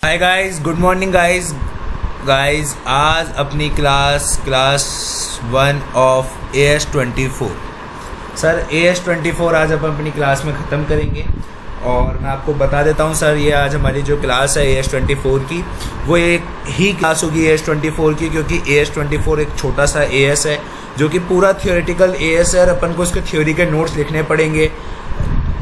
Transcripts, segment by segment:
Hi guys, good morning guys. आज अपनी class 1 of AS24 sir AS24 आज अपन अपनी क्लास में ख़त्म करेंगे। और मैं आपको बता देता हूं सर, ये आज हमारी जो क्लास है AS24 की वो एक ही क्लास होगी AS24 की, क्योंकि AS24 एक छोटा सा AS है जो कि पूरा थियोरेटिकल AS है और अपन को उसके थ्योरी के नोट्स लिखने पड़ेंगे।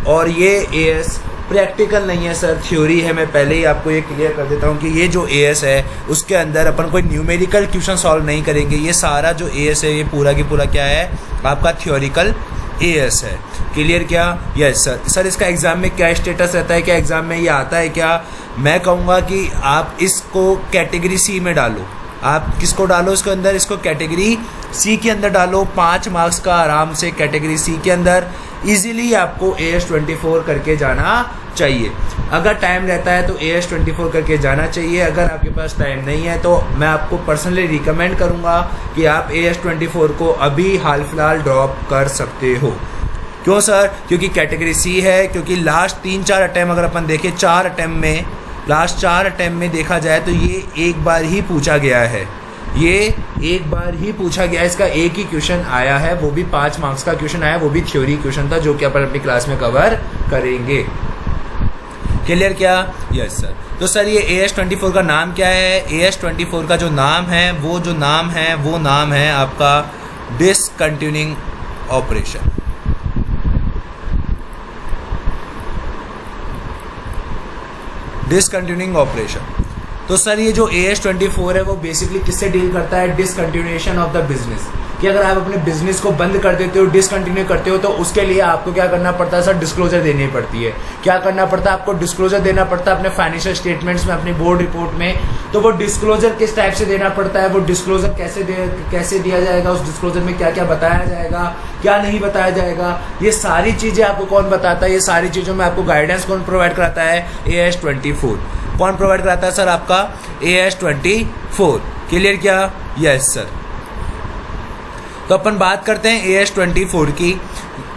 और ये AS प्रैक्टिकल नहीं है सर, थ्योरी है। मैं पहले ही आपको ये क्लियर कर देता हूँ कि ये जो AS है उसके अंदर अपन कोई न्यूमेरिकल क्वेश्चन सॉल्व नहीं करेंगे। ये सारा जो AS है ये पूरा की पूरा क्या है, आपका थ्योरिकल AS है। क्लियर क्या? Yes sir. इसका एग्ज़ाम में क्या स्टेटस रहता है, क्या एग्ज़ाम में ये आता है क्या? मैं कहूँगा कि आप इसको कैटेगरी C में डालो। आप किसको डालो इसके अंदर? इसको कैटेगरी C के अंदर डालो। 5 मार्क्स का आराम से कैटेगरी C के अंदर इजीली आपको AS24 करके जाना चाहिए। अगर टाइम रहता है तो AS24 करके जाना चाहिए। अगर आपके पास टाइम नहीं है तो मैं आपको पर्सनली रिकमेंड करूंगा कि आप AS24 को अभी हाल फिलहाल ड्रॉप कर सकते हो। क्यों सर? क्योंकि कैटेगरी C है। क्योंकि लास्ट 3-4 अटैम्प्ट अगर अपन देखें, लास्ट 4 अटैम्प्ट में देखा जाए तो ये एक बार ही पूछा गया है। इसका एक ही क्वेश्चन आया है, वो भी 5 मार्क्स का क्वेश्चन आया, वो भी थ्योरी क्वेश्चन था जो कि अपन अपनी क्लास में कवर करेंगे। क्लियर क्या? Yes sir. तो सर ये AS24 का नाम क्या है? AS24 का जो नाम है वो नाम है आपका डिसकंटिन्यूइंग ऑपरेशन। Discontinuing operation. तो सर ये जो AS24 है वो बेसिकली किससे डील करता है? Discontinuation of the business. कि अगर आप अपने बिजनेस को बंद कर देते हो, डिसकंटिन्यू करते हो, तो उसके लिए आपको क्या करना पड़ता है सर? डिस्क्लोजर देनी पड़ती है। क्या करना पड़ता है? आपको डिस्क्लोजर देना पड़ता है अपने फाइनेंशियल स्टेटमेंट्स में, अपनी बोर्ड रिपोर्ट में। तो वो डिस्क्लोजर किस टाइप से देना पड़ता है, वो डिस्क्लोजर कैसे दिया जाएगा, उस डिस्क्लोजर में क्या क्या बताया जाएगा, क्या नहीं बताया जाएगा, ये सारी चीज़ें आपको कौन बताता है? ये सारी चीज़ों में आपको गाइडेंस कौन प्रोवाइड कराता है? AS24। कौन प्रोवाइड कराता है सर? आपका AS24। क्लियर क्या? Yes sir. तो अपन बात करते हैं AS24 की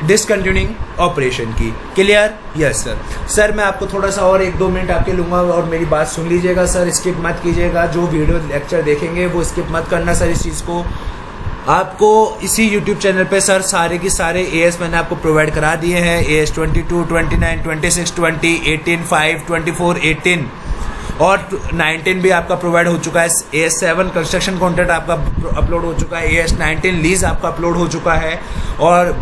डिसकंटिन्यूइंग ऑपरेशन की। क्लियर? Yes sir. सर मैं आपको थोड़ा सा और 1-2 मिनट आपके लूँगा और मेरी बात सुन लीजिएगा सर, स्किप मत कीजिएगा। जो वीडियो लेक्चर देखेंगे वो स्किप मत करना सर। इस चीज़ को आपको इसी YouTube चैनल पे सर सारे के सारे AS मैंने आपको प्रोवाइड करा दिए हैं। AS22, 29, 26, 20, 18, 5, 24, 18 और 19 भी आपका प्रोवाइड हो चुका है। AS7 कंस्ट्रक्शन कॉन्ट्रैक्ट आपका अपलोड हो चुका है। AS19 लीज आपका अपलोड हो चुका है। और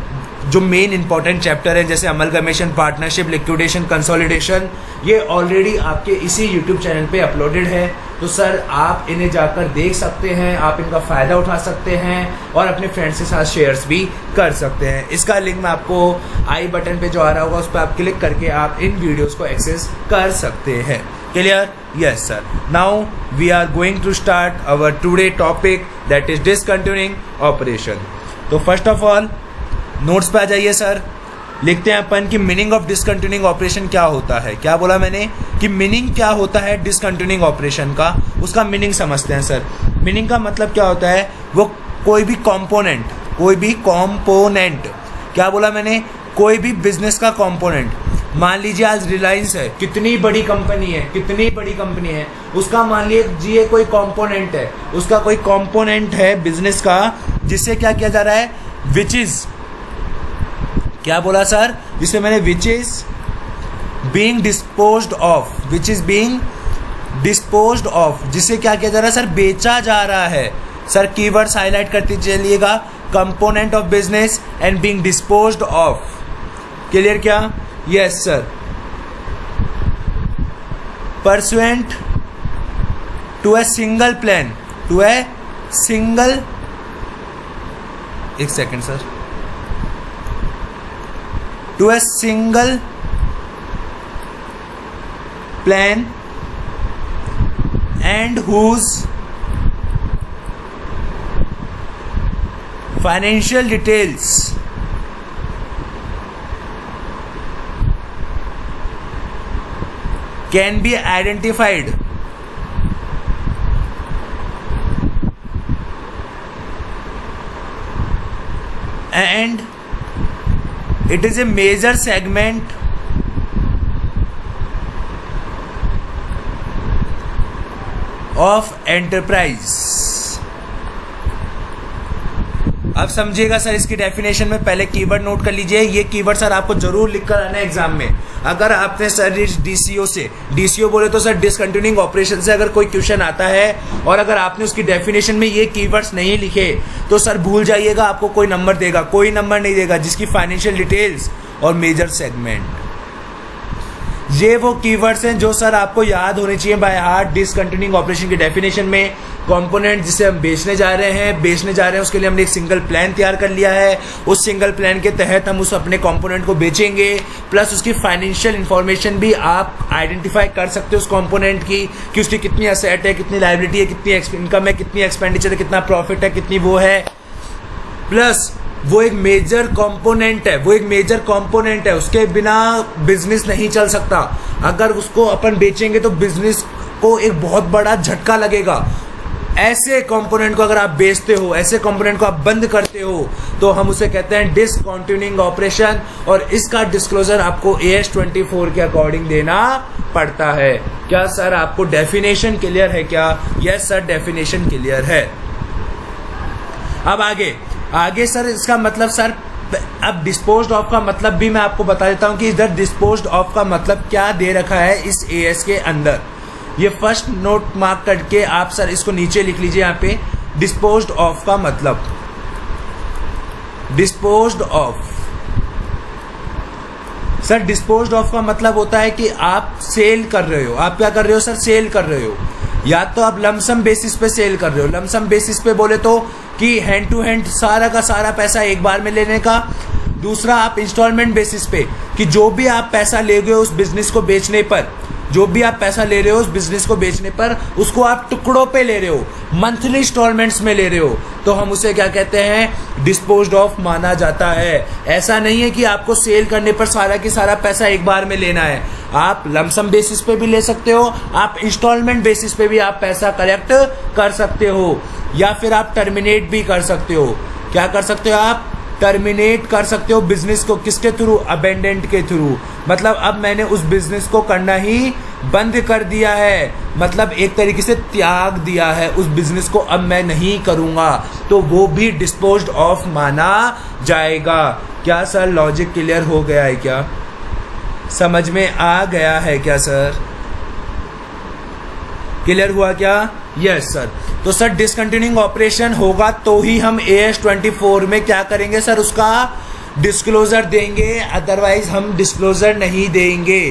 जो मेन इंपॉर्टेंट चैप्टर है जैसे अमलगमेशन, पार्टनरशिप, लिक्विडेशन, कंसोलिडेशन, ये ऑलरेडी आपके इसी YouTube चैनल पे अपलोडेड है। तो सर आप इन्हें जाकर देख सकते हैं, आप इनका फ़ायदा उठा सकते हैं और अपने फ्रेंड्स के साथ शेयर्स भी कर सकते हैं। इसका लिंक मैं आपको आई बटन पे जो आ रहा होगा उस पर आप क्लिक करके आप इन वीडियोज़ को एक्सेस कर सकते हैं। Clear? Yes sir. Now we are going to start our today topic, that is discontinuing operation. तो फर्स्ट ऑफ ऑल नोट्स पे आ जाइए सर। लिखते हैं अपन कि मीनिंग ऑफ डिसकंटिन्यूइंग ऑपरेशन क्या होता है। क्या बोला मैंने? कि मीनिंग क्या होता है डिसकंटिन्यूइंग ऑपरेशन का, उसका मीनिंग समझते हैं सर। मीनिंग का मतलब क्या होता है? वो कोई भी कॉम्पोनेंट, क्या बोला मैंने? कोई भी बिजनेस का कॉम्पोनेंट। मान लीजिए आज रिलायंस है, कितनी बड़ी कंपनी है, उसका मान लीजिए कोई कंपोनेंट है, उसका कोई कंपोनेंट है बिजनेस का, जिससे क्या किया जा रहा है? विच इज, क्या बोला सर? जिससे मैंने which is being disposed of, जिससे क्या किया जा रहा है सर? बेचा जा रहा है। सर कीवर्ड्स हाईलाइट करते चलिएगा, component of business and being disposed of. Clear क्या? Yes sir. Pursuant to a single plan, एक second sir, to a single plan and whose financial details can be identified and it is a major segment of enterprise. अब समझिएगा sir इसकी definition में, पहले keyword note कर लीजिए। ये keyword sir आपको जरूर लिख कर आना है एग्जाम में। अगर आपने सर डीसीओ से, डीसीओ बोले तो सर डिसकंटिन्यूइंग ऑपरेशन से अगर कोई क्वेश्चन आता है और अगर आपने उसकी डेफिनेशन में ये कीवर्ड्स नहीं लिखे तो सर भूल जाइएगा, आपको कोई नंबर देगा, कोई नंबर नहीं देगा। जिसकी फाइनेंशियल डिटेल्स और मेजर सेगमेंट, ये वो कीवर्ड्स हैं जो सर आपको याद होने चाहिए बाय हार्ट। डिसकंटिन्यूइंग ऑपरेशन की डेफिनेशन में कंपोनेंट जिसे हम बेचने जा रहे हैं उसके लिए हमने एक सिंगल प्लान तैयार कर लिया है। उस सिंगल प्लान के तहत हम उस अपने कंपोनेंट को बेचेंगे, प्लस उसकी फाइनेंशियल इंफॉर्मेशन भी आप आइडेंटिफाई कर सकते हो उस कंपोनेंट की, कि उसकी कितनी असेट है, कितनी लायबिलिटी है, कितनी इनकम है, कितनी एक्सपेंडिचर है, कितना प्रॉफिट है, कितनी वो है। प्लस वो एक मेजर कंपोनेंट है, उसके बिना बिजनेस नहीं चल सकता। अगर उसको अपन बेचेंगे तो बिजनेस को एक बहुत बड़ा झटका लगेगा। ऐसे कंपोनेंट को अगर आप बेचते हो, ऐसे कंपोनेंट को आप बंद करते हो, तो हम उसे कहते हैं डिसकंटिन्यूइंग ऑपरेशन, और इसका डिस्क्लोजर आपको AS24 के अकॉर्डिंग देना पड़ता है। क्या सर आपको डेफिनेशन क्लियर है क्या? यस सर, डेफिनेशन क्लियर है। अब आगे सर इसका मतलब सर, अब डिस्पोज्ड ऑफ का मतलब भी मैं आपको बता देता हूं कि इधर डिस्पोज्ड ऑफ का मतलब क्या दे रखा है इस AS के अंदर। ये फर्स्ट नोट मार्क करके आप सर इसको नीचे लिख लीजिए यहाँ पे। डिस्पोज्ड ऑफ का मतलब, disposed of sir, disposed of का मतलब होता है कि आप सेल कर रहे हो। आप क्या कर रहे हो सर? सेल कर रहे हो। या तो आप लमसम बेसिस पे सेल कर रहे हो। लमसम बेसिस पे बोले तो कि हैंड टू हैंड सारा का सारा पैसा एक बार में लेने का। दूसरा आप इंस्टॉलमेंट बेसिस पे, कि जो भी आप पैसा ले गए उस बिजनेस को बेचने पर, जो भी आप पैसा ले रहे हो उस बिजनेस को बेचने पर, उसको आप टुकड़ों पे ले रहे हो, मंथली इंस्टॉलमेंट्स में ले रहे हो, तो हम उसे क्या कहते हैं? डिस्पोज्ड ऑफ माना जाता है। ऐसा नहीं है कि आपको सेल करने पर सारा की सारा पैसा एक बार में लेना है। आप लमसम बेसिस पे भी ले सकते हो, आप इंस्टॉलमेंट बेसिस पे भी आप पैसा कलेक्ट कर सकते हो, या फिर आप टर्मिनेट भी कर सकते हो। क्या कर सकते हो आप? टर्मिनेट कर सकते हो बिजनेस को। किसके थ्रू? अबेंडेंट के थ्रू। मतलब अब मैंने उस बिजनेस को करना ही बंद कर दिया है, मतलब एक तरीके से त्याग दिया है उस बिजनेस को, अब मैं नहीं करूंगा, तो वो भी डिस्पोज्ड ऑफ माना जाएगा। क्या सर लॉजिक क्लियर हो गया है? क्या समझ में आ गया है क्या सर? क्लियर हुआ क्या? Yes sir. तो सर डिसकंटिन्यूइंग ऑपरेशन होगा तो ही हम AS24 में क्या करेंगे सर? उसका डिस्क्लोजर देंगे, अदरवाइज हम डिस्क्लोजर नहीं देंगे।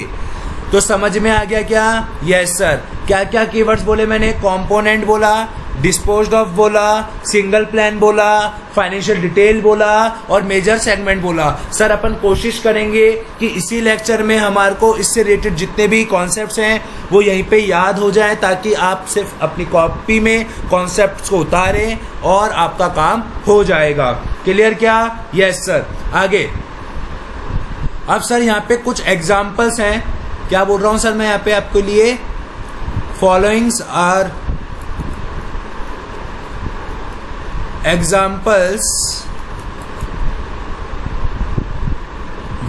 तो समझ में आ गया क्या? Yes sir. क्या क्या कीवर्ड्स बोले मैंने? कंपोनेंट बोला, डिस्पोज्ड ऑफ बोला, सिंगल प्लान बोला, फाइनेंशियल डिटेल बोला और मेजर सेगमेंट बोला। सर अपन कोशिश करेंगे कि इसी लेक्चर में हमारे को इससे रिलेटेड जितने भी कॉन्सेप्ट्स हैं वो यहीं पे याद हो जाए, ताकि आप सिर्फ अपनी कॉपी में कॉन्सेप्ट्स को उतारें और आपका काम हो जाएगा। क्लियर क्या? Yes sir. आगे अब सर यहाँ पे कुछ एग्जाम्पल्स हैं। क्या बोल रहा हूँ सर मैं यहाँ पे आपके लिए? Followings are examples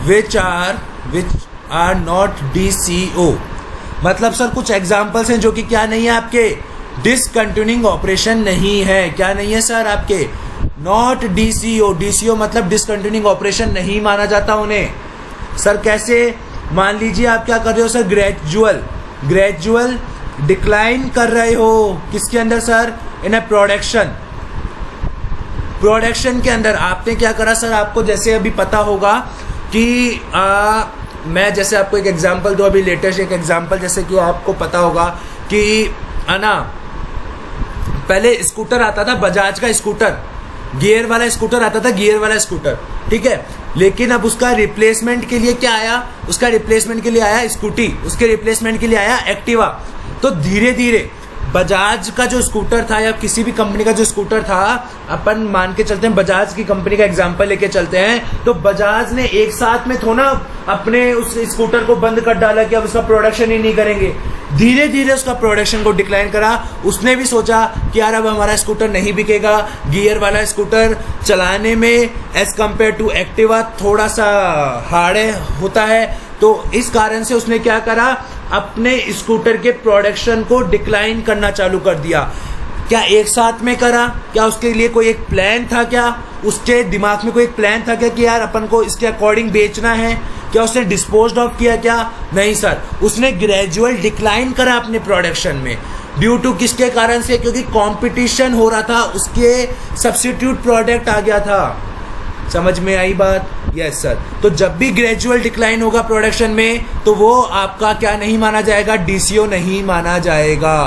which are not DCO। मतलब सर कुछ एग्जाम्पल्स हैं जो कि क्या नहीं है आपके? डिसकंटिन्यूइंग ऑपरेशन नहीं है। क्या नहीं है सर आपके? Not DCO। DCO मतलब डिसकंटिन्यूइंग ऑपरेशन नहीं माना जाता उन्हें। सर कैसे? मान लीजिए आप क्या कर रहे हो सर? ग्रेजुअल डिक्लाइन कर रहे हो। किसके अंदर सर? इन ए प्रोडक्शन के अंदर आपने क्या करा सर? आपको जैसे अभी पता होगा कि मैं जैसे आपको एक एग्जांपल दूं, अभी लेटेस्ट एक एग्जांपल, जैसे कि आपको पता होगा कि पहले स्कूटर आता था, बजाज का स्कूटर, गियर वाला स्कूटर आता था, गियर वाला स्कूटर, ठीक है। लेकिन अब उसका रिप्लेसमेंट के लिए क्या आया? उसका रिप्लेसमेंट के लिए आया स्कूटी, उसके रिप्लेसमेंट के लिए आया एक्टिवा। तो धीरे धीरे बजाज का जो स्कूटर था या किसी भी कंपनी का जो स्कूटर था, अपन मान के चलते हैं बजाज की कंपनी का एग्जांपल लेके चलते हैं, तो बजाज ने एक साथ में थोड़ा अपने उस स्कूटर को बंद कर डाला कि अब उसका प्रोडक्शन ही नहीं करेंगे। धीरे धीरे उसका प्रोडक्शन को डिक्लाइन करा। उसने भी सोचा कि यार अब हमारा स्कूटर नहीं बिकेगा, गियर वाला स्कूटर चलाने में एज कम्पेयर टू एक्टिवा थोड़ा सा हार्ड होता है, तो इस कारण से उसने क्या करा? अपने स्कूटर के प्रोडक्शन को डिक्लाइन करना चालू कर दिया। क्या एक साथ में करा? क्या उसके लिए कोई एक प्लान था? क्या उसके दिमाग में कोई एक प्लान था क्या कि यार अपन को इसके अकॉर्डिंग बेचना है? क्या उसने डिस्पोज ऑफ किया? क्या नहीं सर, उसने ग्रेजुअल डिक्लाइन करा अपने प्रोडक्शन में। ड्यू टू किसके कारण से? क्योंकि कंपटीशन हो रहा था, उसके सब्स्टिट्यूट प्रोडक्ट आ गया था। समझ में आई बात? Yes sir. तो जब भी ग्रेजुअल डिक्लाइन होगा प्रोडक्शन में तो वो आपका क्या नहीं माना जाएगा? डीसीओ नहीं माना जाएगा।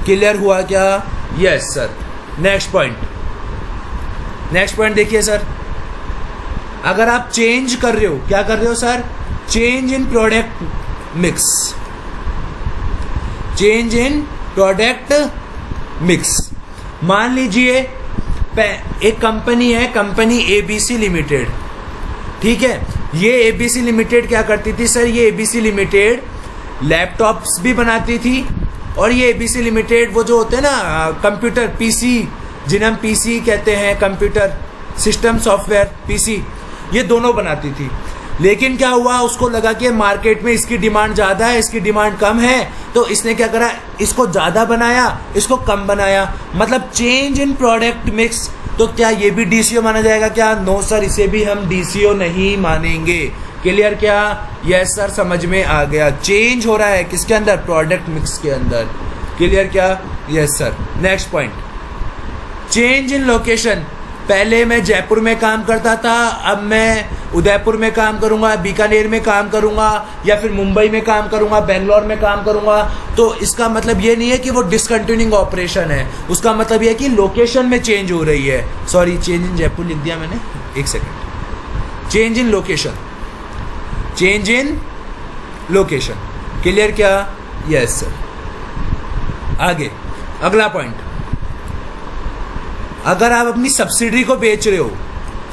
क्लियर हुआ क्या? Yes sir. नेक्स्ट पॉइंट देखिए सर, अगर आप चेंज कर रहे हो, क्या कर रहे हो sir? Change in product mix. Change in product mix. मान लीजिए एक कंपनी है, कंपनी एबीसी लिमिटेड, ठीक है। ये एबीसी लिमिटेड क्या करती थी सर? ये एबीसी लिमिटेड लैपटॉप्स भी बनाती थी और ये एबीसी लिमिटेड वो जो होते हैं ना कंप्यूटर पीसी, जिन्हें हम पीसी कहते हैं, कंप्यूटर सिस्टम सॉफ्टवेयर पीसी, ये दोनों बनाती थी। लेकिन क्या हुआ, उसको लगा कि मार्केट में इसकी डिमांड ज़्यादा है, इसकी डिमांड कम है, तो इसने क्या करा, इसको ज़्यादा बनाया, इसको कम बनाया, मतलब चेंज इन प्रोडक्ट मिक्स। तो क्या ये भी डीसीओ माना जाएगा क्या? नो सर, इसे भी हम डीसीओ नहीं मानेंगे। क्लियर क्या? यस सर, समझ में आ गया। चेंज हो रहा है किसके अंदर? प्रोडक्ट मिक्स के अंदर। क्लियर क्या? Yes sir. Next point, change in location. पहले मैं जयपुर में काम करता था, अब मैं उदयपुर में काम करूंगा, बीकानेर में काम करूंगा, या फिर मुंबई में काम करूंगा, बेंगलोर में काम करूंगा। तो इसका मतलब ये नहीं है कि वो डिसकंटिन्यूइंग ऑपरेशन है, उसका मतलब ये है कि लोकेशन में चेंज हो रही है। सॉरी, चेंज इन जयपुर लिख दिया मैंने, एक second. Change in location, change in location. Clear क्या? Yes sir. आगे अगला पॉइंट, अगर आप अपनी सब्सिडरी को बेच रहे हो,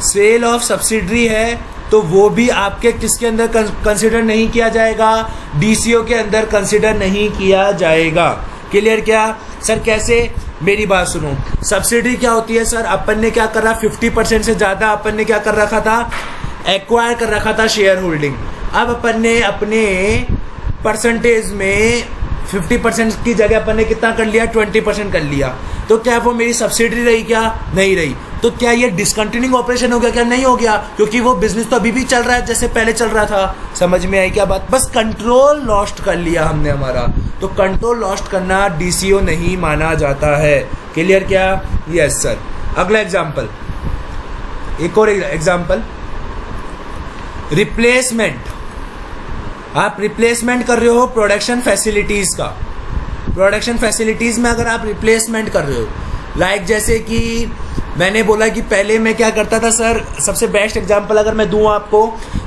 सेल ऑफ सब्सिडरी है, तो वो भी आपके किसके अंदर कंसिडर नहीं किया जाएगा? डीसीओ के अंदर कंसिडर नहीं किया जाएगा। क्लियर क्या? सर कैसे? मेरी बात सुनो। सब्सिडरी क्या होती है सर? अपन ने क्या कर रहा, 50% से ज्यादा अपन ने क्या कर रखा था? एक्वायर कर रखा था शेयर होल्डिंग। अब अपन ने अपने परसेंटेज में 50% की जगह अपन ने कितना कर लिया? 20% कर लिया। तो क्या वो मेरी सब्सिडरी रही क्या? नहीं रही। तो क्या ये डिसकंटिन्यूइंग ऑपरेशन हो गया क्या? नहीं हो गया, क्योंकि वो बिजनेस तो अभी भी चल रहा है जैसे पहले चल रहा था। समझ में आई क्या बात? बस कंट्रोल लॉस्ट कर लिया हमने हमारा। तो कंट्रोल लॉस्ट करना डीसीओ नहीं माना जाता है। क्लियर क्या? Yes sir. अगला एग्जाम्पल, एक और एग्जाम्पल, रिप्लेसमेंट। आप रिप्लेसमेंट कर रहे हो प्रोडक्शन फैसिलिटीज का। प्रोडक्शन फैसिलिटीज में अगर आप रिप्लेसमेंट कर रहे हो, लाइक जैसे कि मैंने बोला कि पहले मैं क्या करता था सर, सबसे बेस्ट एग्जांपल अगर मैं दूं आपको,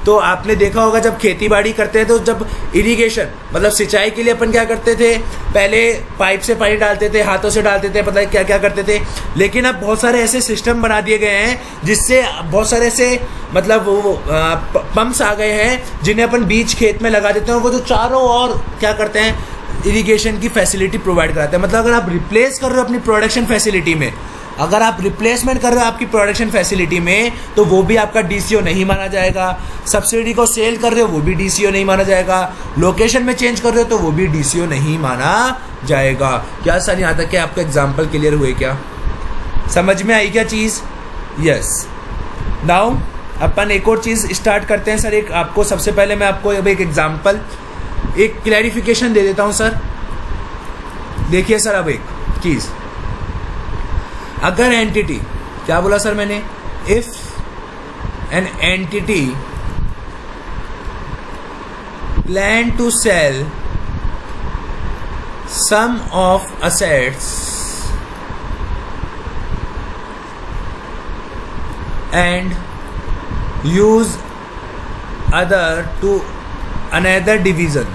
तो आपने देखा होगा जब खेती बाड़ी करते हैं तो जब इरिगेशन मतलब सिंचाई के लिए अपन क्या करते थे, पहले पाइप से पानी डालते थे, हाथों से डालते थे, पता है क्या क्या करते थे। लेकिन अब बहुत सारे ऐसे सिस्टम बना दिए गए हैं जिससे बहुत सारे ऐसे मतलब वो पंप्स आ गए हैं जिन्हें अपन बीच खेत में लगा देते हैं, वो जो चारों ओर क्या करते हैं, इरिगेशन की फैसिलिटी प्रोवाइड कराते हैं। मतलब अगर आप रिप्लेस कर रहे हो अपनी प्रोडक्शन फैसिलिटी में, अगर आप रिप्लेसमेंट कर रहे हो आपकी प्रोडक्शन फैसिलिटी में, तो वो भी आपका डीसीओ नहीं माना जाएगा। सब्सिडी को सेल कर रहे हो वो भी डीसीओ नहीं माना जाएगा। लोकेशन में चेंज कर रहे हो तो वो भी डीसीओ नहीं माना जाएगा। क्या सर यहाँ तक क्या आपका एग्जाम्पल क्लियर हुए? क्या समझ में आई क्या चीज़? यस। नाउ अपन एक और चीज़ स्टार्ट करते हैं सर। एक आपको सबसे पहले मैं आपको एक एग्जाम्पल, एक क्लैरिफिकेशन दे देता हूँ सर। देखिए सर, अब एक चीज़, अगर एंटिटी, क्या बोला सर मैंने, if an entity plan to sell some of assets and use other to another division,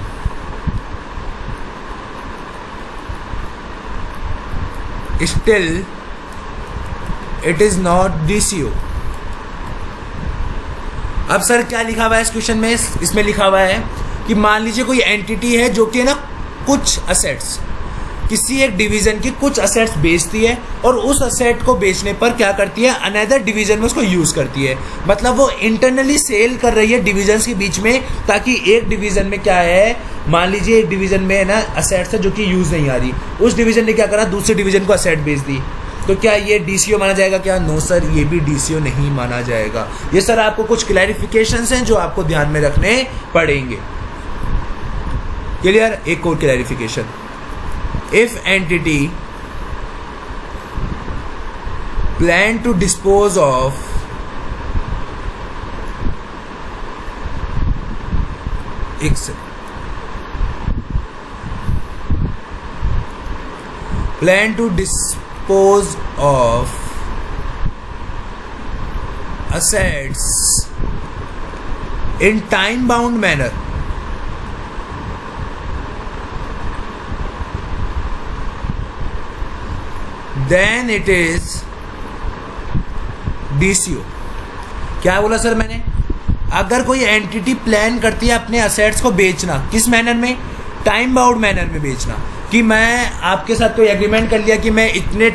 still it is not DCO। अब सर क्या लिखा हुआ है इस क्वेश्चन में? इसमें लिखा हुआ है कि मान लीजिए कोई एंटिटी है जो कि ना कुछ असेट्स, किसी एक डिवीजन की कुछ असेट्स बेचती है और उस असेट को बेचने पर क्या करती है, अनदर डिवीजन में उसको यूज करती है। मतलब वो इंटरनली सेल कर रही है डिवीजन्स के बीच में, ताकि एक डिवीजन में क्या है, मान लीजिए एक डिवीजन में है ना असेट्स है जो कि यूज नहीं आ रही, उस डिवीजन ने क्या करा, दूसरे डिवीजन को असेट बेच दी, तो क्या ये डीसीओ माना जाएगा क्या? नो सर, ये भी डीसीओ नहीं माना जाएगा। ये सर आपको कुछ क्लैरिफिकेशंस हैं जो आपको ध्यान में रखने पड़ेंगे। क्लियर? एक और clarification, if entity plan to dispose of plan to dispose of assets in time bound manner, then it is DCO। क्या बोला सर मैंने? अगर कोई एंटिटी प्लान करती है अपने असेट्स को बेचना, किस मैनर में? टाइम बाउंड मैनर में बेचना, कि मैं आपके साथ कोई एग्रीमेंट कर लिया कि मैं इतने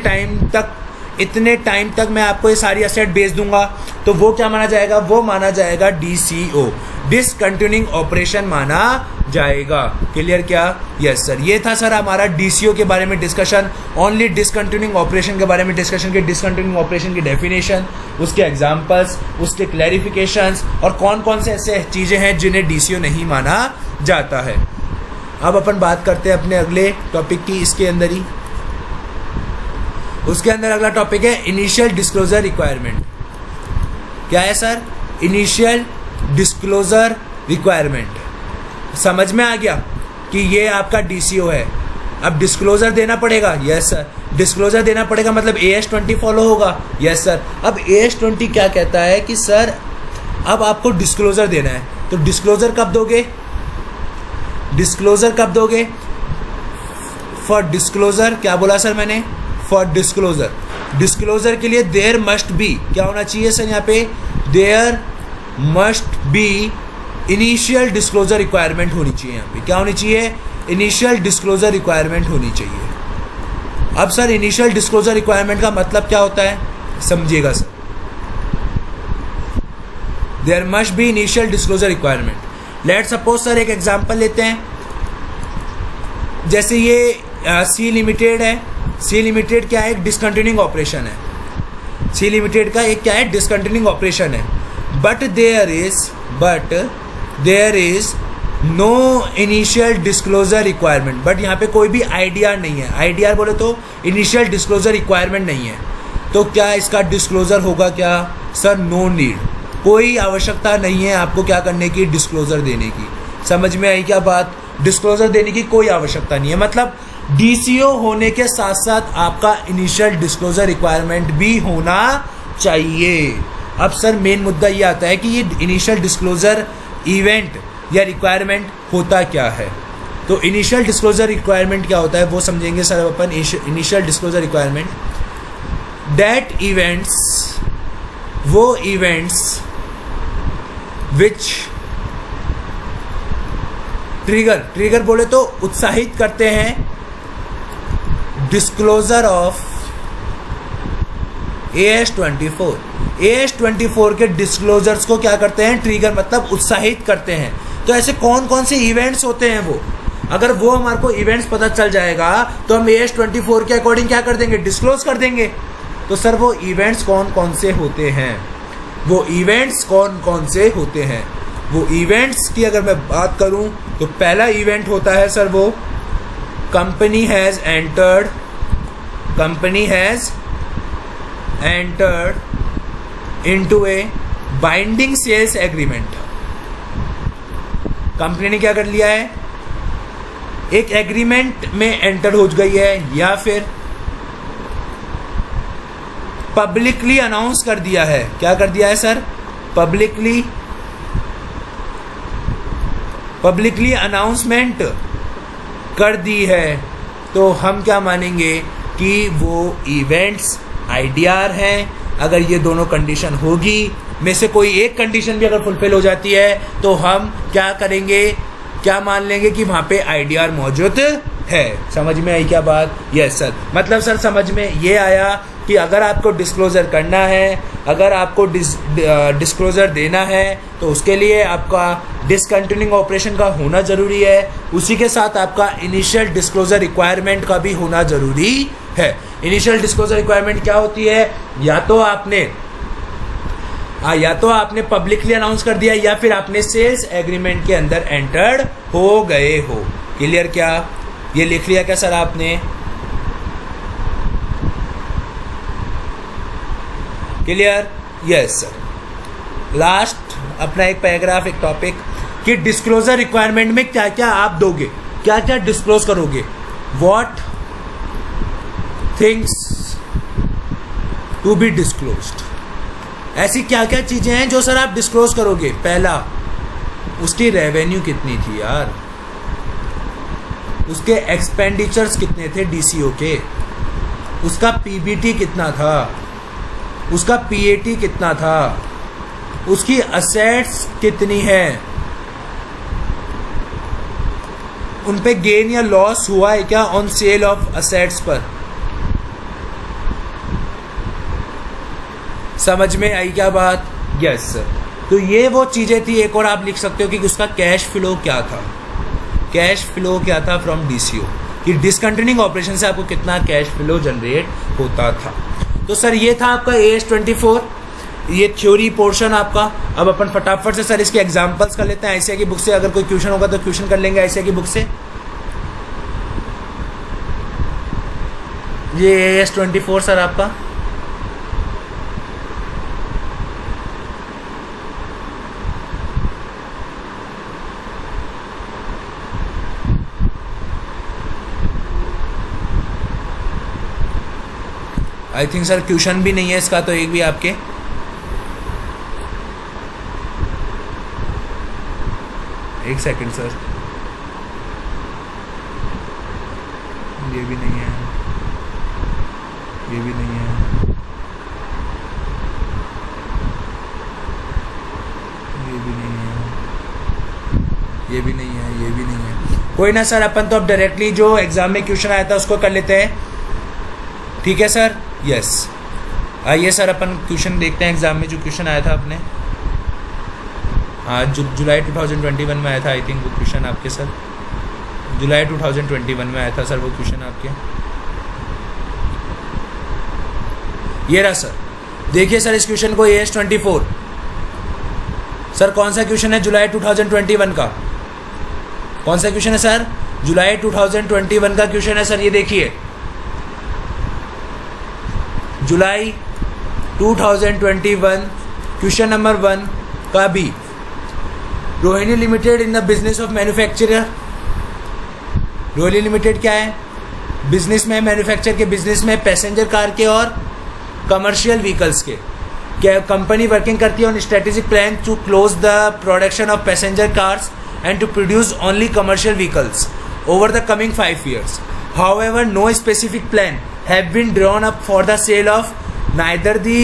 टाइम तक मैं आपको ये सारी असेट बेच दूंगा, तो वो क्या माना जाएगा? वो माना जाएगा DCO, डिसकंटिन्यूइंग ऑपरेशन माना जाएगा। क्लियर क्या? Yes sir. ये था सर हमारा DCO के बारे में डिस्कशन, ओनली डिसकंटिन्यूइंग ऑपरेशन के बारे में डिस्कशन, कि डिसकंटिन्यूइंग ऑपरेशन की डेफिनेशन, उसके एग्जांपल्स, उसके क्लैरिफिकेशंस और कौन कौन से ऐसे चीज़ें हैं जिन्हें DCO नहीं माना जाता है। अब अपन बात करते हैं अपने अगले टॉपिक की, इसके अंदर ही, उसके अंदर अगला टॉपिक है इनिशियल डिस्क्लोजर रिक्वायरमेंट। क्या है सर? Initial disclosure requirement. समझ में आ गया कि ये आपका DCO है। अब डिस्क्लोजर देना पड़ेगा। Yes sir. डिस्क्लोजर देना पड़ेगा मतलब AS20 फॉलो होगा। Yes sir. अब AS20 क्या कहता है कि सर अब आपको डिस्क्लोजर देना है, तो डिस्क्लोजर कब दोगे? डिस्क्लोजर कब दोगे? फॉर डिस्क्लोजर, क्या बोला सर मैंने? For disclosure. डिस्क्लोजर के लिए देयर मस्ट बी, क्या होना चाहिए सर यहाँ पे? There must be initial disclosure requirement होनी चाहिए। यहाँ पे क्या होनी चाहिए? इनिशियल डिस्क्लोजर रिक्वायरमेंट होनी चाहिए। अब सर इनिशियल डिस्क्लोजर रिक्वायरमेंट का मतलब क्या होता है, समझिएगा sir. There must be initial disclosure requirement. Let suppose sir एक एग्जांपल लेते हैं, जैसे ये सी लिमिटेड है। सी लिमिटेड क्या है? एक डिसकंटिन्यूइंग ऑपरेशन है। सी लिमिटेड का एक क्या है? डिसकंटिन्यूइंग ऑपरेशन है। But there is no initial disclosure requirement. But यहाँ पे कोई भी IDR नहीं है। IDR बोले तो इनिशियल डिस्क्लोजर रिक्वायरमेंट नहीं है, तो क्या इसका डिस्क्लोजर होगा क्या? सर नो नीड, कोई आवश्यकता नहीं है आपको क्या करने की? डिस्क्लोजर देने की। समझ में आई क्या बात? डिस्क्लोजर देने की कोई आवश्यकता नहीं है। मतलब DCO होने के साथ साथ आपका इनिशियल डिस्क्लोजर रिक्वायरमेंट भी होना चाहिए। अब सर मेन मुद्दा ये आता है कि ये इनिशियल डिस्क्लोजर इवेंट या रिक्वायरमेंट होता क्या है। तो इनिशियल डिस्क्लोजर रिक्वायरमेंट क्या होता है वो समझेंगे sir upon. Initial disclosure requirement, that events, वो इवेंट्स विच ट्रिगर बोले तो उत्साहित करते हैं डिस्क्लोजर ऑफ AS24। AS24 के डिस्क्लोजर्स को क्या करते हैं? ट्रिगर मतलब उत्साहित करते हैं। तो ऐसे कौन कौन से इवेंट्स होते हैं वो, अगर वो हमारे को इवेंट्स पता चल जाएगा तो हम AS24 के अकॉर्डिंग क्या कर देंगे? डिस्क्लोज कर देंगे। तो सर वो इवेंट्स कौन कौन से होते हैं? वो इवेंट्स कौन कौन से होते हैं? वो इवेंट्स की अगर मैं बात करूं तो पहला इवेंट होता है सर वो company has entered into a binding sales agreement. Company ने क्या कर लिया है? एक एग्रीमेंट में एंटर हो गई है, या फिर पब्लिकली अनाउंस कर दिया है। क्या कर दिया है सर? पब्लिकली अनाउंसमेंट कर दी है। तो हम क्या मानेंगे कि वो इवेंट्स IDR हैं। अगर ये दोनों कंडीशन होगी, में से कोई एक कंडीशन भी अगर फुलफिल हो जाती है तो हम क्या करेंगे? क्या मान लेंगे कि वहाँ पे IDR मौजूद है। समझ में आई क्या बात? Yes sir. मतलब सर समझ में ये आया कि अगर आपको डिस्क्लोजर करना है, अगर आपको डिस्क्लोजर देना है, तो उसके लिए आपका डिसकंटिन्यूइंग ऑपरेशन का होना ज़रूरी है। उसी के साथ आपका इनिशियल डिस्क्लोजर रिक्वायरमेंट का भी होना ज़रूरी है। इनिशियल डिस्क्लोजर रिक्वायरमेंट क्या होती है? या तो आपने पब्लिकली अनाउंस कर दिया, या फिर आपने सेल्स एग्रीमेंट के अंदर एंटर्ड हो गए हो। क्लियर? क्या ये लिख लिया क्या सर आपने? क्लियर? Yes sir. लास्ट अपना एक पैराग्राफ, एक टॉपिक कि डिस्क्लोजर रिक्वायरमेंट में क्या क्या आप दोगे, क्या क्या डिस्क्लोज करोगे। What things to be disclosed, ऐसी क्या क्या चीजें हैं जो सर आप डिस्क्लोज करोगे। पहला, उसकी रेवेन्यू कितनी थी यार, उसके एक्सपेंडिचर्स कितने थे डीसीओ के, उसका पीबीटी कितना था, उसका पीएटी कितना था, उसकी असेट्स कितनी है, उन पे गेन या लॉस हुआ है क्या ऑन सेल ऑफ असेट्स पर। समझ में आई क्या बात? Yes sir. तो ये वो चीजें थी। एक और आप लिख सकते हो कि उसका कैश फ्लो क्या था, कैश फ्लो क्या था फ्रॉम डीसीओ, कि डिसकंटिन्यूइंग ऑपरेशन से आपको कितना कैश फ्लो जनरेट होता था। तो सर ये था आपका AS24, ये थ्योरी पोर्शन आपका। अब अपन फटाफट से सर इसके एग्जांपल्स कर लेते हैं आईसीआई की बुक से। अगर कोई क्वेश्चन होगा तो क्वेश्चन कर लेंगे आईसीआई की बुक से। ये AS24 सर आपका। आई थिंक सर क्वेश्चन भी नहीं है इसका तो एक भी आपके। एक सेकंड सर, ये भी नहीं है, ये भी नहीं है, ये भी नहीं है, ये भी नहीं है, ये भी नहीं है। कोई ना सर, अपन तो अब डायरेक्टली जो एग्जाम में क्वेश्चन आया था उसको कर लेते हैं। ठीक है सर? यस। आइए सर अपन क्वेश्चन देखते हैं एग्जाम में जो क्वेश्चन आया था अपने। हाँ, जुलाई 2021 में आया था आई थिंक वो क्वेश्चन आपके सर। जुलाई 2021 में आया था सर वो क्वेश्चन आपके। ये रहा सर, देखिए सर इस क्वेश्चन को। AS24 सर कौन सा क्वेश्चन है जुलाई 2021 का? कौन सा क्वेश्चन है सर? जुलाई 2021 का क्वेश्चन है सर। ये देखिए जुलाई 2021 क्वेश्चन नंबर 1 का भी। Rohini limited in the business of manufacturer. Rohini limited क्या है? बिजनेस में, मैन्युफैक्चर के बिजनेस में पैसेंजर कार के और कमर्शियल व्हीकल्स के। क्या कंपनी वर्किंग करती है on strategic plan to close the production of passenger cars and to produce only commercial vehicles over the coming 5 years. However, no specific plan have been drawn up for the sale of neither the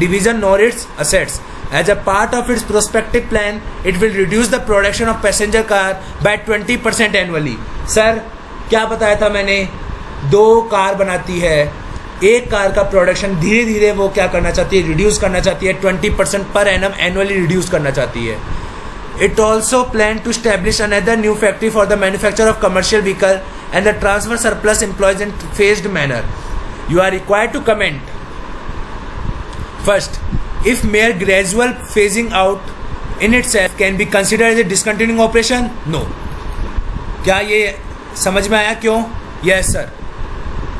division nor its assets. As a part of its prospective plan, it will reduce the production of passenger car by 20% annually. Sir, क्या बताया था मैंने? 2 car बनाती है, एक car का production धीरे धीरे वो क्या करना चाहती है? रिड्यूस करना चाहती है। 20% पर एनम एनुअली रिड्यूस करना चाहती है। It also planned to establish another new factory for the manufacture of commercial vehicle and the transfer surplus employees in phased manner. You are required to comment. First, if mere gradual phasing out in itself can be considered as a discontinuing operation? No. क्या ये समझ में आया क्यों? Yes sir.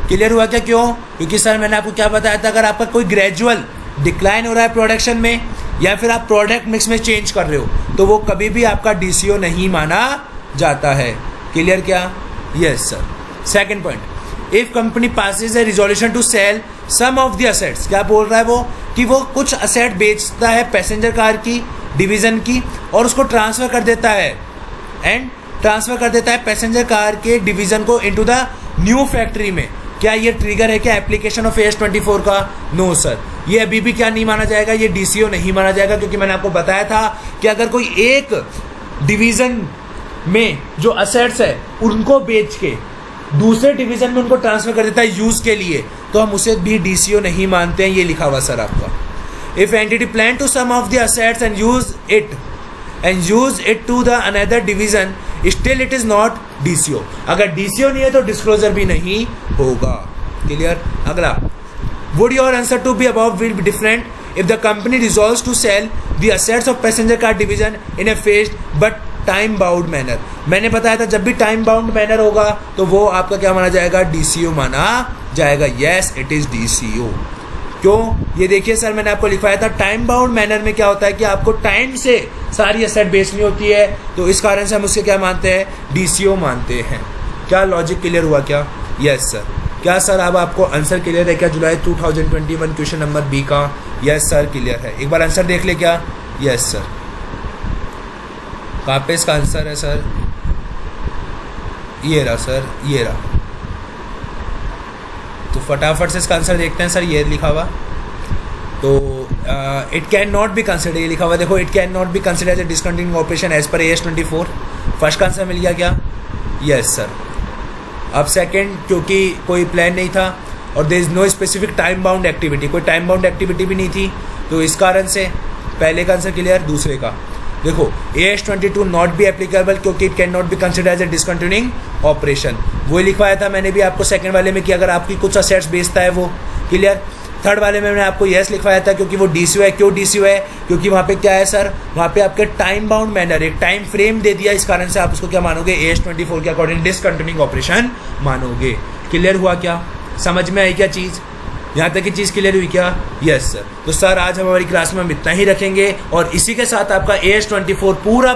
Clear हुआ क्या क्यों? क्योंकि सर मैंने आपको क्या बताया था, अगर आपका कोई ग्रेजुअल डिक्लाइन हो रहा है प्रोडक्शन में या फिर आप प्रोडक्ट मिक्स में चेंज कर रहे हो तो वो कभी भी आपका डीसीओ नहीं माना जाता है। क्लियर क्या? Yes sir. Second point, if company passes a resolution to sell some of the assets. क्या बोल रहा है वो? कि वो कुछ असेट बेचता है पैसेंजर कार की डिवीजन की और उसको ट्रांसफर कर देता है पैसेंजर कार के डिवीजन को इनटू द न्यू फैक्ट्री में। क्या ये ट्रिगर है क्या एप्लीकेशन ऑफ AS24 का? नो सर, ये अभी भी क्या नहीं माना जाएगा? ये डीसीओ नहीं माना जाएगा, क्योंकि मैंने आपको बताया था कि अगर कोई एक डिवीजन में जो असेट्स है उनको बेच के दूसरे डिवीजन में उनको ट्रांसफर कर देता है यूज के लिए, तो हम उसे भी डीसीओ नहीं मानते हैं। ये लिखा हुआ सर आपका। If entity plan to some of the assets and use it to the another division still it is not DCO. अगर डीसीओ नहीं है तो डिस्क्लोजर भी नहीं होगा। क्लियर। अगला, would your answer to be above will be different if the company resolves to sell the assets of passenger car division in a phased but time bound manner। मैंने बताया था जब भी टाइम बाउंड मैनर होगा तो वो आपका क्या माना जाएगा, डीसीओ माना जाएगा। Yes it is DCO. क्यों, ये देखिए सर मैंने आपको लिखवाया था टाइम बाउंड मैनर में क्या होता है कि आपको टाइम से सारी असेट बेचनी होती है, तो इस कारण से हम उससे क्या मानते हैं, डीसीओ मानते हैं। क्या लॉजिक क्लियर हुआ क्या? Yes sir. क्या सर अब आपको आंसर क्लियर है क्या जुलाई 2021 क्वेश्चन नंबर बी का? यस सर क्लियर है। एक बार आंसर देख ले क्या? Yes sir. कहाँ पे इसका आंसर है सर? ये रहा सर, ये रहा। तो फटाफट से इसका आंसर देखते हैं सर। ये लिखा हुआ तो it can not be consider, ये लिखा हुआ देखो, it can not be consider as a discontinuing operation as per AS 24। First का आंसर मिल गया क्या? Yes sir. अब सेकंड, क्योंकि कोई प्लान नहीं था और there is no specific time bound activity, कोई टाइम बाउंड एक्टिविटी भी नहीं थी, तो इस कारण से पहले का आंसर क्लियर। दूसरे का देखो AS 22 नॉट बी एप्लीकेबल क्योंकि it can not be consider as a discontinuing operation, वो लिखवाया था मैंने भी आपको सेकंड वाले में कि अगर आपकी कुछ असेट्स बेचता है वो। क्लियर। थर्ड वाले में मैंने आपको यस लिखवाया था क्योंकि वो डीसीओ है। क्यों डीसीओ है? क्योंकि वहाँ पे क्या है सर, वहाँ पे आपके टाइम बाउंड मैनर, एक टाइम फ्रेम दे दिया, इस कारण से आप उसको क्या मानोगे, AS 24 के अकॉर्डिंग डिसकंटिन्यूइंग ऑपरेशन मानोगे। क्लियर हुआ क्या? समझ में आई क्या चीज़? यहाँ तक की चीज़ क्लियर हुई क्या? Yes sir. तो सर आज हम हमारी क्लास में हम इतना ही रखेंगे और इसी के साथ आपका AS 24 पूरा